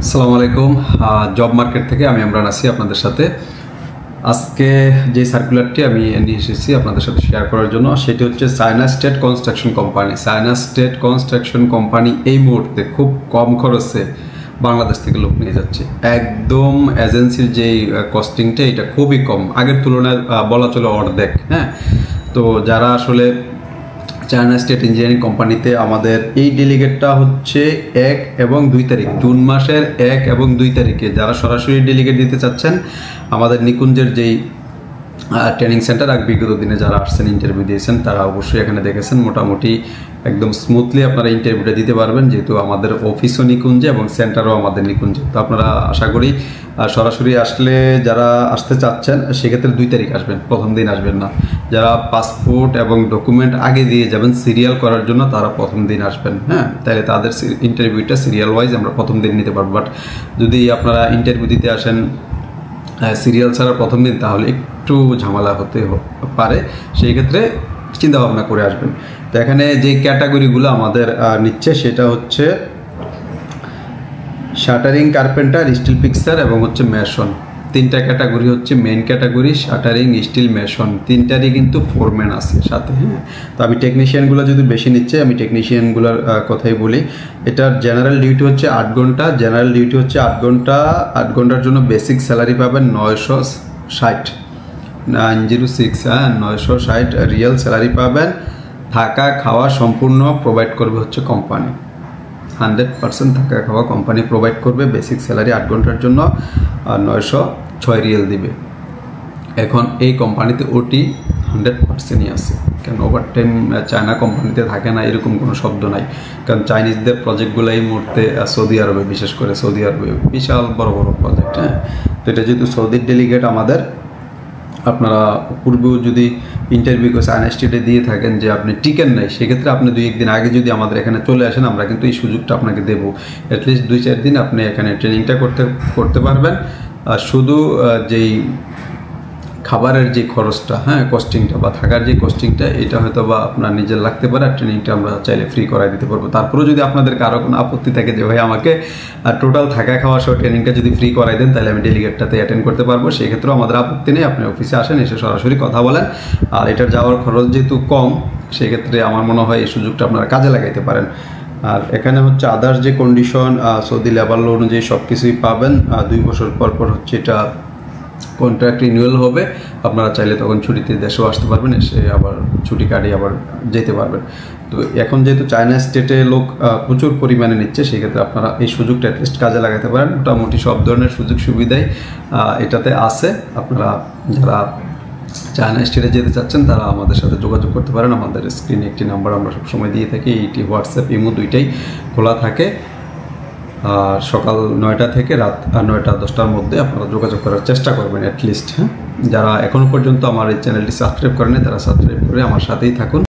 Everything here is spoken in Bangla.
আসসালামু আলাইকুম। জব মার্কেট থেকে আমি ইমরান আছি আপনাদের সাথে। আজকে যে সার্কুলারটি আমি নিয়ে এসেছি আপনাদের সাথে শেয়ার করার জন্য, সেটি হচ্ছে China state construction company. China state construction company এই মুহূর্তে খুব কম খরচে বাংলাদেশ থেকে লোক নিয়ে যাচ্ছে। একদম এজেন্সির যেই কস্টিংটা এটা খুবই কম, আগের তুলনায় বলা চলে অর্ধেক। হ্যাঁ, তো যারা আসলে চায়না স্টেট ইঞ্জিনিয়ারিং কোম্পানিতে, আমাদের এই ডেলিগেটটা হচ্ছে 1 এবং 2 তারিখ, জুন মাসের 1 এবং 2 তারিখে যারা সরাসরি ডেলিগেট দিতে চাচ্ছেন, আমাদের নিকুঞ্জের যেই ট্রেনিং সেন্টার, আর বিগত দিনে যারা আসছেন ইন্টারভিউ দিয়েছেন তারা অবশ্যই এখানে দেখেছেন। মোটামুটি একদম স্মুথলি আপনারা ইন্টারভিউটা দিতে পারবেন, যেহেতু আমাদের অফিসও নিকুঞ্জে এবং সেন্টারও আমাদের নিকুঞ্জে। তো আপনারা আশা করি সরাসরি আসলে, যারা আসতে চাচ্ছেন সেক্ষেত্রে 2 তারিখ আসবেন, প্রথম দিন আসবেন না। যারা পাসপোর্ট এবং ডকুমেন্ট আগে দিয়ে যাবেন সিরিয়াল করার জন্য, তারা প্রথম দিন আসবেন। হ্যাঁ, তাহলে তাদের ইন্টারভিউটা সিরিয়াল ওয়াইজ আমরা প্রথম দিন নিতে পারবো। বাট যদি আপনারা ইন্টারভিউ দিতে আসেন সিরিয়াল ছাড়া প্রথম দিন, তাহলে একটু ঝামেলা হতে পারে। সেই ক্ষেত্রে চিন্তা ভাবনা করে আসবেন। তো এখানে যে ক্যাটাগরিগুলো আমাদের নিচ্ছে সেটা হচ্ছে শাটারিং, কার্পেন্টার, স্টিল ফিক্সার এবং হচ্ছে মেশন। 3টা ক্যাটাগরি হচ্ছে main category, shuttering, steel, mason. 3টারই কিন্তু ফোরম্যান আছে সাথে। হ্যাঁ, তো আমি টেকনিশিয়ানগুলো যদি বেশি নিচ্ছে, আমি টেকনিশিয়ানগুলোর কথাই বলি। এটার জেনারেল ডিউটি হচ্ছে 8 ঘন্টা। জেনারেল ডিউটি হচ্ছে 8 ঘন্টা। 8 ঘন্টার জন্য বেসিক স্যালারি পাবেন 960, 906। হ্যাঁ, 960 রিয়েল স্যালারি পাবেন। থাকা খাওয়া সম্পূর্ণ প্রোভাইড করবে হচ্ছে কোম্পানি। 100% থাকা খাওয়া কোম্পানি প্রোভাইড করবে। বেসিক স্যালারি 8 ঘন্টার জন্য 906 রিয়েল দিবে। এখন এই কোম্পানিতে ওটি 100%ই আছে। কারণ ওভারটাইম চায়না কোম্পানিতে থাকে না, এরকম কোনো শব্দ নাই। কারণ চাইনিজদের প্রজেক্টগুলো এই মুহূর্তে সৌদি আরবে, বিশেষ করে সৌদি আরবে বিশাল বড় বড় প্রজেক্ট। হ্যাঁ, তো এটা যেহেতু সৌদির ডেলিগেট আমাদের, আপনারা পূর্বেও যদি ইন্টারভিউ চায়না স্টেটে দিয়ে থাকেন যে আপনি টিকেন নাই, সেক্ষেত্রে আপনি 2-1 দিন আগে যদি আমাদের এখানে চলে আসেন, আমরা কিন্তু এই সুযোগটা আপনাকে দেবো। অ্যাটলিস্ট 2-4 দিন আপনি এখানে ট্রেনিংটা করতে পারবেন। আর শুধু যেই খাবারের যে খরচটা, হ্যাঁ, কস্টিংটা বা থাকার যে কস্টিংটা, এটা হয়তো বা আপনার নিজের লাগতে পারে। আর ট্রেনিংটা আমরা চাইলে ফ্রি করাই দিতে পারবো। তারপরেও যদি আপনাদেরকে আরও কোনো আপত্তি থাকে যে ভাই আমাকে টোটাল থাকা খাওয়া সহ ট্রেনিংটা যদি ফ্রি করাই দেন, তাহলে আমি ডেলিগেটটাতে অ্যাটেন্ড করতে পারবো। সেই ক্ষেত্রেও আমাদের আপত্তি নেই। আপনি অফিসে আসেন, এসে সরাসরি কথা বলেন। আর এটার যাওয়ার খরচ যেহেতু কম, সেক্ষেত্রে আমার মনে হয় এই সুযোগটা আপনারা কাজে লাগাইতে পারেন। আর এখানে হচ্ছে আদার্স যে কন্ডিশন, সৌদি লেবার ল অনুযায়ী সব কিছুই পাবেন। 2 বছর পর পর হচ্ছে এটা কন্ট্রাক্ট রিনিউয়াল হবে। আপনারা চাইলে তখন ছুটিতে দেশেও আসতে পারবেন, এসে আবার ছুটি কাটিয়ে আবার যেতে পারবেন। তো এখন যেহেতু চায়না স্টেটে লোক প্রচুর পরিমাণে নিচ্ছে, সেক্ষেত্রে আপনারা এই সুযোগটা অ্যাটলিস্ট কাজে লাগাতে পারেন। মোটামুটি সব ধরনের সুযোগ সুবিধাই এটাতে আছে। আপনারা যারা চায়না স্টেটে যেতে চাচ্ছেন, তারা আমাদের সাথে যোগাযোগ করতে পারেন। আমাদের স্ক্রিনে একটি নাম্বার আমরা সবসময় দিয়ে থাকি। এইটি হোয়াটসঅ্যাপ, ইমো দুইটাই খোলা থাকে। আর সকাল 9টা থেকে রাত 9টা-10টার মধ্যে আপনারা যোগাযোগ করার চেষ্টা করবেন অ্যাটলিস্ট। হ্যাঁ, যারা এখনও পর্যন্ত আমার এই চ্যানেলটি সাবস্ক্রাইব করেনি, তারা সাবস্ক্রাইব করে আমার সাথেই থাকুন।